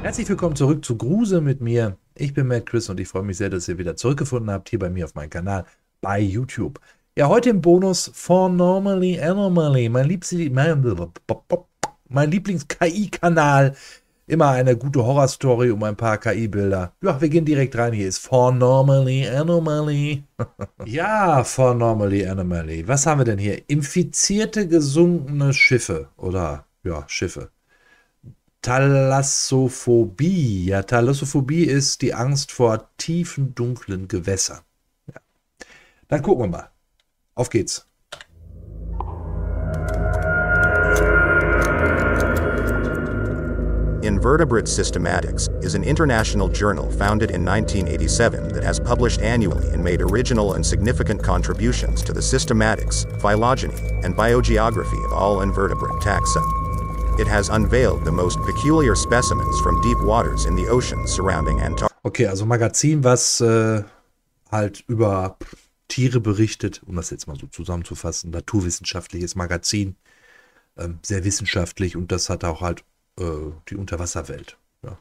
Herzlich willkommen zurück zu Grusame mit mir. Ich bin MadCChris und ich freue mich sehr, dass ihr wieder zurückgefunden habt hier bei mir auf meinem Kanal bei YouTube. Ja, heute im Bonus von ANOMALY, mein Lieblings-KI-Kanal. Immer eine gute Horrorstory um ein paar KI-Bilder. Ja, wir gehen direkt rein. Hier ist ANOMALY. Ja, ANOMALY. Was haben wir denn hier? Infizierte, gesunkene Schiffe. Oder, ja, Schiffe. Thalassophobie. Ja, Thalassophobie ist die Angst vor tiefen, dunklen Gewässern. Ja. Dann gucken wir mal. Auf geht's. Invertebrate Systematics is an international journal founded in 1987 that has published annually and made original and significant contributions to the systematics, phylogeny, and biogeography of all invertebrate taxa. It has unveiled the most peculiar specimens from deep waters in the oceans surrounding Antarctica. Okay, also Magazin, was halt über Tiere berichtet, um das jetzt mal so zusammenzufassen, naturwissenschaftliches Magazin, sehr wissenschaftlich, und das hat auch halt die Unterwasserwelt. Ja.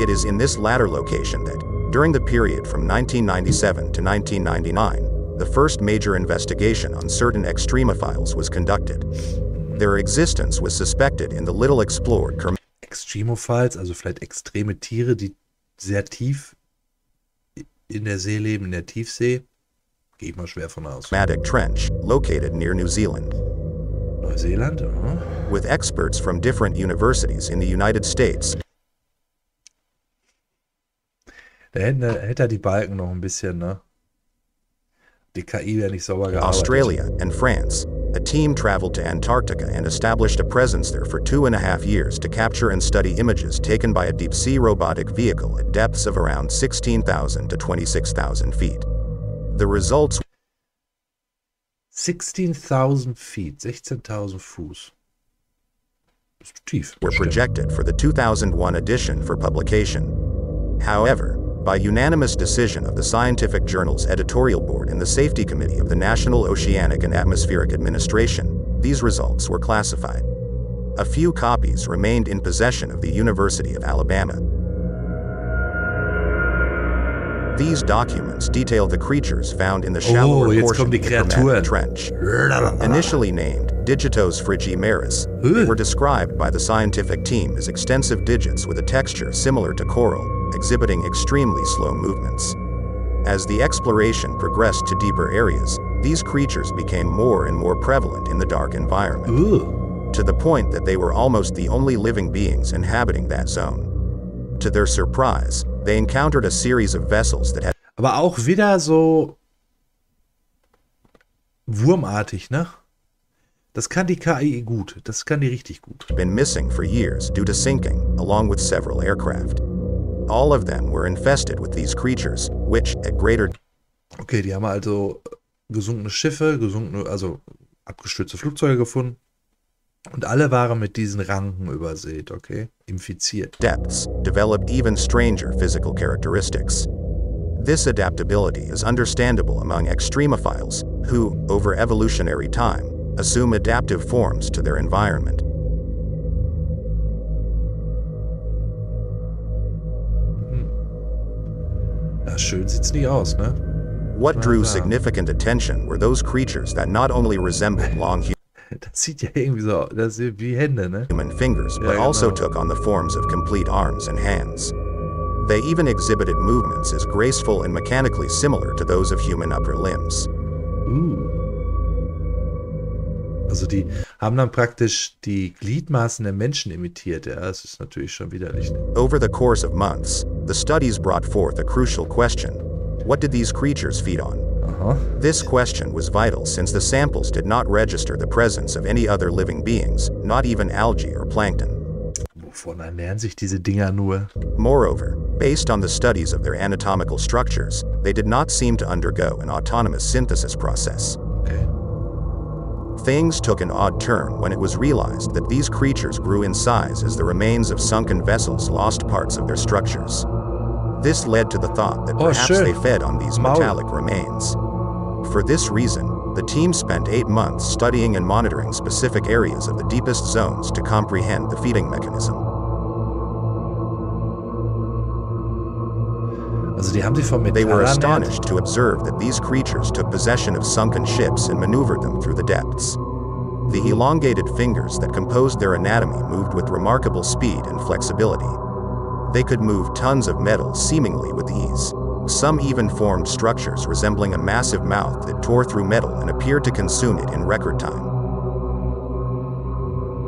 It is in this latter location that, during the period from 1997 to 1999, the first major investigation on certain extremophiles was conducted. Their existence was suspected in the little explored Extremophiles, also vielleicht extreme Tiere, die sehr tief in der See leben, in der Tiefsee. Gehe ich mal schwer von aus. Trench, located near New Zealand. Neuseeland? With experts from different universities in the United States. Da hätte er die Balken noch ein bisschen, ne? Die KI wäre nicht sauber gearbeitet. Australia and France. A team traveled to Antarctica and established a presence there for 2.5 years to capture and study images taken by a deep-sea robotic vehicle at depths of around 16,000 to 26,000 feet. The results 16,000 feet, 16.000 Fuß. Das ist tief. Were projected for the 2001 edition for publication. However, by unanimous decision of the Scientific Journal's editorial board and the Safety Committee of the National Oceanic and Atmospheric Administration, these results were classified. A few copies remained in possession of the University of Alabama. These documents detail the creatures found in the shallower portion of the Grausame Trench. Initially named Digitos frigimeris, they were described by the scientific team as extensive digits with a texture similar to coral, exhibiting extremely slow movements. As the exploration progressed to deeper areas, these creatures became more and more prevalent in the dark environment, to the point that they were almost the only living beings inhabiting that zone. To their surprise, they encountered a series of vessels that had aber auch wieder so wurmartig, ne? Das kann die KI gut. Das kann die richtig gut. Been missing for years due to sinking, along with several aircraft. All of them were infested with these creatures, which, at greater... Okay, die haben also gesunkene Schiffe, also abgestürzte Flugzeuge gefunden. Und alle waren mit diesen Ranken übersät, okay? Infiziert. Depths developed even stranger physical characteristics. This adaptability is understandable among extremophiles, who, over evolutionary time, assume adaptive forms to their environment. Ja, schön sieht's nicht aus, ne? What drew significant attention were those creatures that not only resembled long das sieht ja irgendwie so aus, das sieht wie Hände, ne? Human fingers, but also took on the forms of complete arms and hands. They even exhibited movements as graceful and mechanically similar to those of human upper limbs. Also die haben dann praktisch die Gliedmaßen der Menschen imitiert. Ja, das ist natürlich schon widerlich. Ne? Over the course of months, the studies brought forth a crucial question. What did these creatures feed on? This question was vital since the samples did not register the presence of any other living beings, not even algae or plankton. Wovon ernähren sich diese Dinger nur? Moreover, based on the studies of their anatomical structures, they did not seem to undergo an autonomous synthesis process. Okay. Things took an odd turn when it was realized that these creatures grew in size as the remains of sunken vessels lost parts of their structures. This led to the thought that perhaps they fed on these metallic remains. For this reason, the team spent 8 months studying and monitoring specific areas of the deepest zones to comprehend the feeding mechanism. Also die haben sich vom Metall They were ernährt. astonished to observe that these creatures took possession of sunken ships and maneuvered them through the depths. The elongated fingers that composed their anatomy moved with remarkable speed and flexibility. They could move tons of metal seemingly with ease. Some even formed structures resembling a massive mouth that tore through metal and appeared to consume it in record time.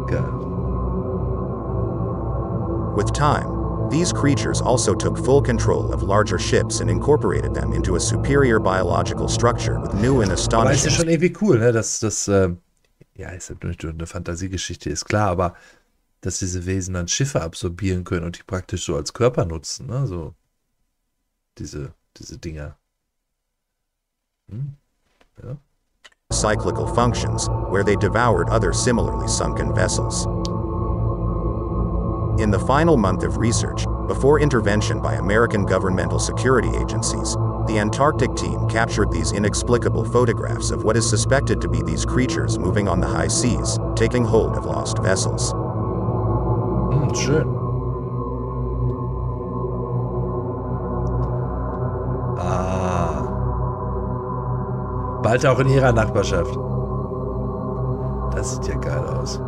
Geil. With time, these creatures also took full control of larger ships and incorporated them into a superior biological structure with new and astonishing... Aber ist ja schon irgendwie cool, ne? Dass das, ja, ist halt nur eine Fantasiegeschichte, ist klar, aber dass diese Wesen dann Schiffe absorbieren können und die praktisch so als Körper nutzen, ne? So diese Dinger. Ja. Cyclical functions, where they devoured other similarly sunken vessels. In the final month of research, before intervention by American governmental security agencies, the Antarctic team captured these inexplicable photographs of what is suspected to be these creatures moving on the high seas, taking hold of lost vessels. Schön. Bald auch in ihrer Nachbarschaft. Das sieht ja geil aus.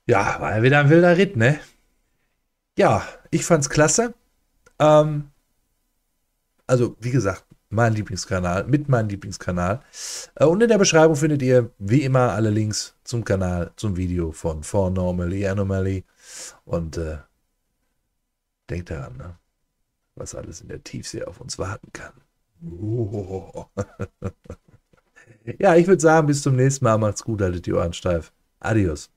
Ja, war ja wieder ein wilder Ritt, ne? Ja, ich fand's klasse. Also, wie gesagt, mein Lieblingskanal, mit meinem Lieblingskanal. Und in der Beschreibung findet ihr, wie immer, alle Links zum Kanal, zum Video von ANOMALY, ANOMALY. Und denkt daran, ne? Was alles in der Tiefsee auf uns warten kann. Ja, ich würde sagen, bis zum nächsten Mal. Macht's gut, haltet die Ohren steif. Adios.